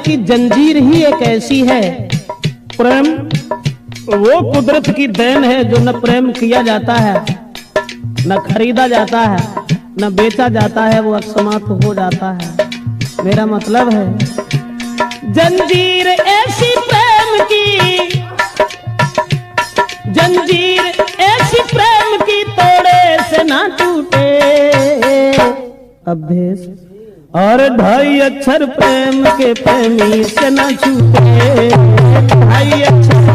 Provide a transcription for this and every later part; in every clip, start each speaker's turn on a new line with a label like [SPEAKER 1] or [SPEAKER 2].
[SPEAKER 1] की जंजीर ही एक ऐसी है। प्रेम वो कुदरत की देन है जो न प्रेम किया जाता है, न खरीदा जाता है, न बेचा जाता है, वो अकस्मात हो जाता है। मेरा मतलब है जंजीर ऐसी प्रेम की, जंजीर ऐसी प्रेम की तोड़े से ना टूटे अभ्यस, और 2.5 अक्षर प्रेम के प्रेमी से ना छूटे। 2.5 अक्षर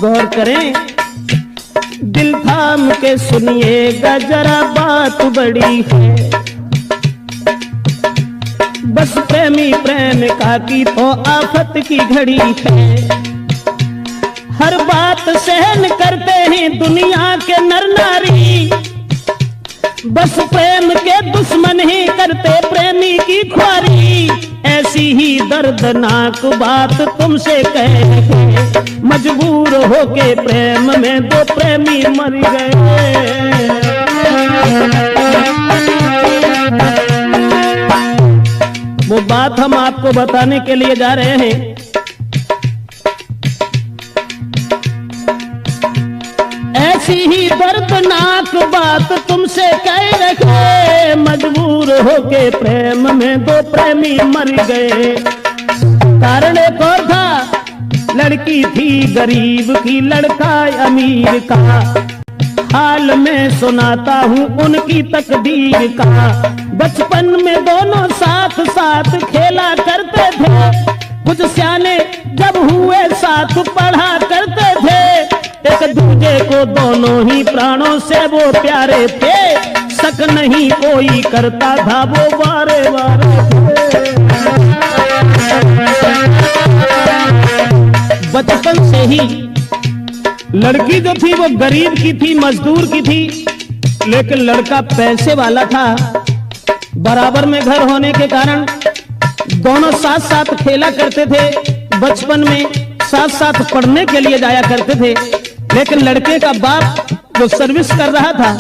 [SPEAKER 1] गौर करें, दिल थाम के सुनिएगा जरा बात बड़ी है। बस प्रेमी प्रेमिका की तो आफत की घड़ी है। हर बात सहन करते हैं दुनिया के नर नारी, बस प्रेम के दुश्मन ही करते प्रेमी की ख्वारी। ऐसी ही दर्दनाक बात तुमसे कहे, मजबूर होके प्रेम में 2 प्रेमी मर गए। वो बात हम आपको बताने के लिए जा रहे हैं। ऐसी ही दर्दनाक बात तुमसे कह रखे, मजबूर होके प्रेम में 2 प्रेमी मर गए। कारण एक और था, लड़की थी गरीब की, लड़का अमीर का। हाल में सुनाता हूँ उनकी तकदीर का। बचपन में दोनों साथ साथ खेला करते थे, कुछ सियाने जब हुए साथ पढ़ा करते थे। एक दूजे को दोनों ही प्राणों से वो प्यारे थे, शक नहीं कोई करता था वो बारे बारे थे। बचपन से ही लड़की जो थी वो गरीब की थी, मजदूर की थी, लेकिन लड़का पैसे वाला था। बराबर में घर होने के कारण दोनों साथ साथ खेला करते थे। बचपन में साथ साथ पढ़ने के लिए जाया करते थे, लेकिन लड़के का बाप जो सर्विस कर रहा था,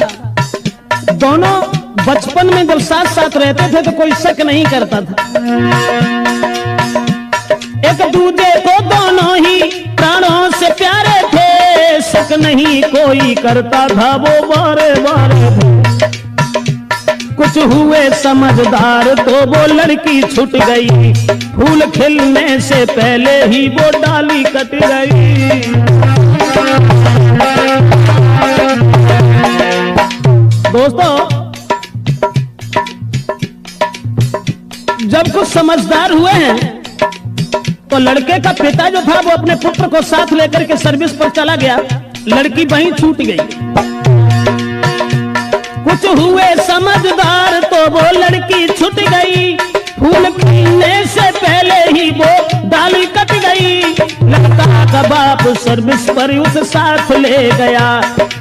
[SPEAKER 1] दोनों बचपन में जब साथ साथ रहते थे तो कोई शक नहीं करता था। एक दूजे को दोनों ही प्राणों से प्यारे थे, शक नहीं कोई करता था वो बारे बारे। कुछ हुए समझदार तो वो लड़की छूट गई, फूल खिलने से पहले ही वो डाली कट गई। दोस्तों, जब कुछ समझदार हुए हैं तो लड़के का पिता जो था वो अपने पुत्र को साथ लेकर के सर्विस पर चला गया, लड़की वहीं छूट गई। कुछ हुए समझदार तो वो लड़की छूट गई, फूल खिलने से पहले ही वो डाली कट गई। लड़का का बाप सर्विस पर उस साथ ले गया,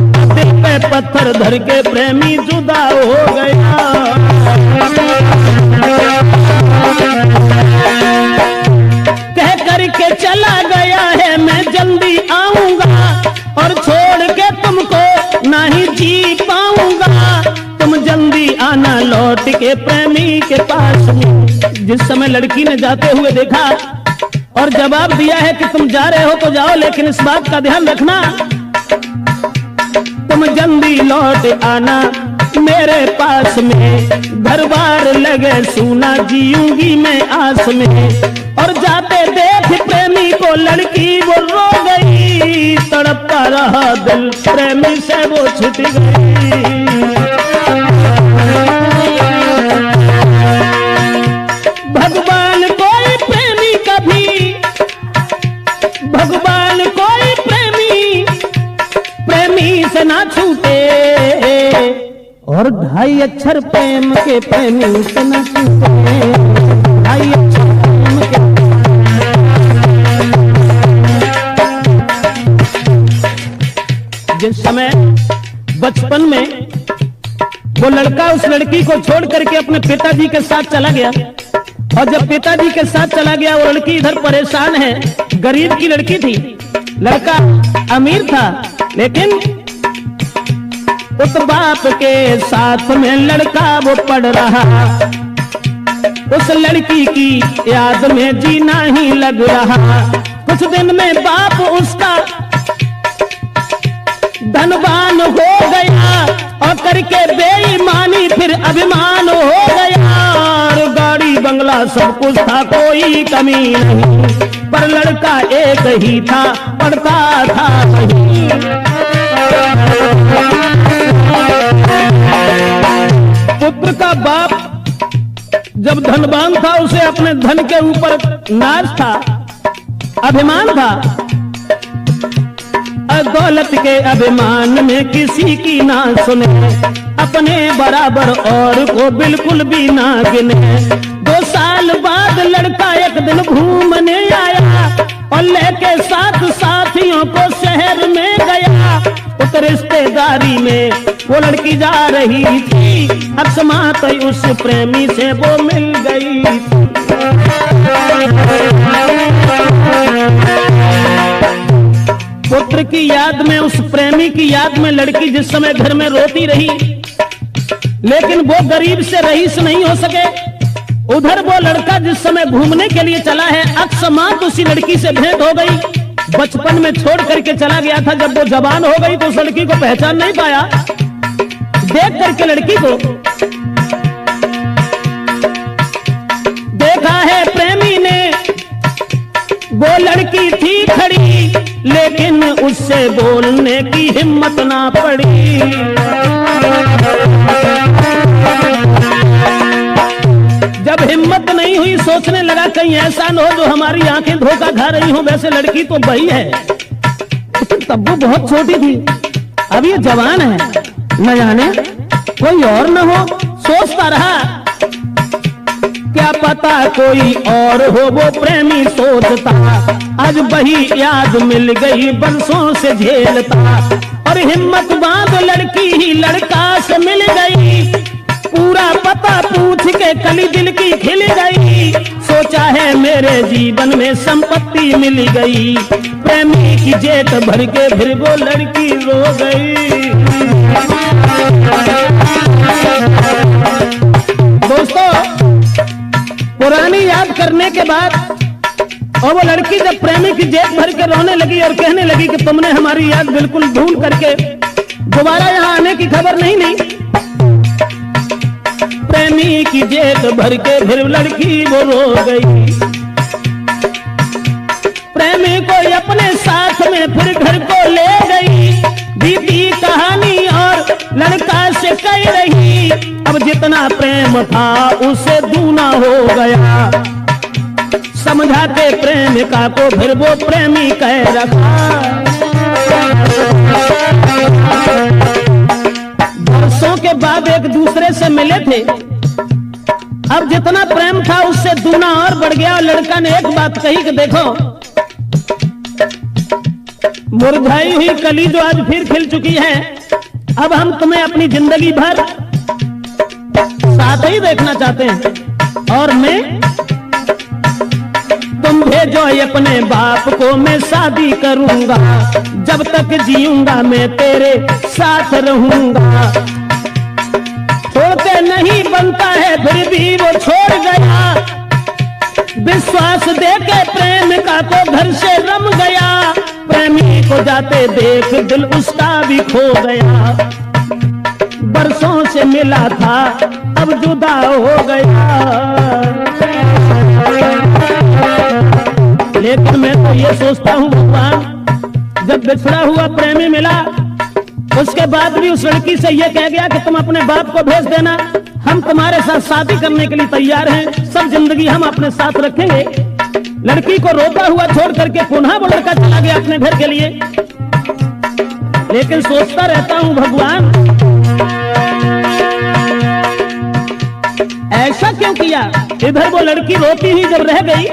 [SPEAKER 1] दिल पे पत्थर धर के प्रेमी जुदा हो गया। कह करके चला गया है मैं जल्दी आऊंगा, और छोड़ के तुमको नहीं जी पाऊंगा। तुम जल्दी आना लौट के प्रेमी के पास। जिस समय लड़की ने जाते हुए देखा और जवाब दिया है कि तुम जा रहे हो तो जाओ, लेकिन इस बात का ध्यान रखना तुम जल्दी लौट आना मेरे पास में। घर बार लगे सूना जीऊंगी मैं आस में। और जाते देख प्रेमी को लड़की वो रो गई, तड़पता रहा दिल प्रेमी से वो छूट गई। भगवान कोई प्रेमी कभी, भगवान कोई प्रेमी प्रेमी से ना छूटे, और 2.5 अक्षर प्रेम के प्रेमी से ना छूटे। 2.5 अक्षर प्रेम के। जिस समय बचपन में वो लड़का उस लड़की को छोड़ करके अपने पिताजी के साथ चला गया, और जब पिताजी के साथ चला गया वो लड़की इधर परेशान है। गरीब की लड़की थी, लड़का अमीर था, लेकिन उस बाप के साथ में लड़का वो पढ़ रहा, उस लड़की की याद में जीना ही लग रहा। कुछ दिन में बाप उसका धनवान हो गया और करके बेईमानी फिर अभिमान हो गया। और गाड़ी बंगला सब कुछ था, कोई कमी नहीं, पर लड़का एक ही था, पढ़ता था नहीं। पुत्र का बाप जब धनवान था, उसे अपने धन के ऊपर नाज था, अभिमान था। दौलत के अभिमान में किसी की ना सुने, अपने बराबर और को बिल्कुल भी ना गिने। 2 साल बाद लड़का एक दिन घूमने आया और लेके 7 साथियों को शहर में गया। उस रिश्तेदारी में वो लड़की जा रही थी, अकस्मात उस प्रेमी से वो मिल गई। पुत्र की याद में, उस प्रेमी की याद में लड़की जिस समय घर में रोती रही, लेकिन वो गरीब से रईस नहीं हो सके। उधर वो लड़का जिस समय घूमने के लिए चला है, अकस्मात उसी लड़की से भेंट हो गई। बचपन में छोड़ करके चला गया था, जब वो जवान हो गई तो उस लड़की को पहचान नहीं पाया। देख करके लड़की को देखा है प्रेमी ने, वो लड़की थी खड़ी, लेकिन उससे बोलने की हिम्मत ना पड़ी। जब हिम्मत नहीं हुई, सोचने लगा कहीं ऐसा न हो जो हमारी आंखें धोखा खा रही हो। वैसे लड़की तो वही है, तब वो बहुत छोटी थी, अब ये जवान है, न जाने कोई और न हो। सोचता रहा, क्या पता कोई और हो, वो प्रेमी सोचता। आज वही याद मिल गई, बरसों से झेलता, और हिम्मत बांध लड़की ही लड़का से मिल गई। पूरा पता पूछ के कली दिल की खिल गई, सोचा है मेरे जीवन में संपत्ति मिल गई। प्रेमी की जेठ भर के फिर वो लड़की रो गई। दोस्तों, पुरानी याद करने के बाद और वो लड़की जब प्रेमी की जेब भर के रोने लगी और कहने लगी कि तुमने हमारी याद बिल्कुल ढूंढ करके दोबारा यहाँ आने की खबर नहीं ली। प्रेमी की जेब भर के फिर लड़की वो रो गई। प्रेमी को अपने साथ में फिर घर को ले गई। बीती कहानी और लड़का से कह रही, अब जितना प्रेम था उससे दूना हो गया। समझा के प्रेमिका को फिर वो प्रेमी कह रखा। वर्षों के बाद एक दूसरे से मिले थे, अब जितना प्रेम था उससे दूना और बढ़ गया। और लड़का ने एक बात कही कि देखो, मुरझाई हुई कली जो आज फिर खिल चुकी है, अब हम तुम्हें अपनी जिंदगी भर साथ ही देखना चाहते हैं। और मैं, तुम भेजो अपने बाप को, मैं शादी करूंगा, जब तक जीऊंगा मैं तेरे साथ रहूंगा। छोड़ते नहीं बनता है, फिर भी वो छोड़ गया। विश्वास देके प्रेमिका को घर से रम गया। प्रेमी को जाते देख दिल उसका भी खो गया। बरसों से मिला था, अब जुदा हो गया। लेकिन मैं तो ये सोचता हूँ भगवान, जब बिछड़ा हुआ प्रेमी मिला, उसके बाद भी उस लड़की से ये कह गया कि तुम अपने बाप को भेज देना, हम तुम्हारे साथ शादी करने के लिए तैयार हैं, सब जिंदगी हम अपने साथ रखेंगे। लड़की को रोता हुआ छोड़ करके पुनः वो लड़का चला गया अपने घर के लिए। लेकिन सोचता रहता हूँ भगवान, ऐसा क्यों किया। इधर वो लड़की रोती ही जब रह गई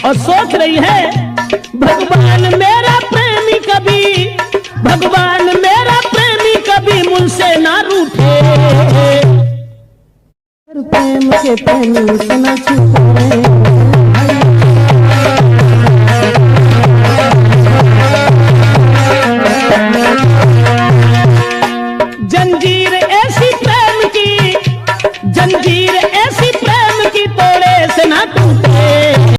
[SPEAKER 1] और सोच रही है, भगवान मेरा प्रेमी कभी, भगवान मेरा प्रेमी कभी मुझसे ना रूठे। प्रेम के प्रेमी से ना छूटे। जंजीर ऐसी प्रेम की, जंजीर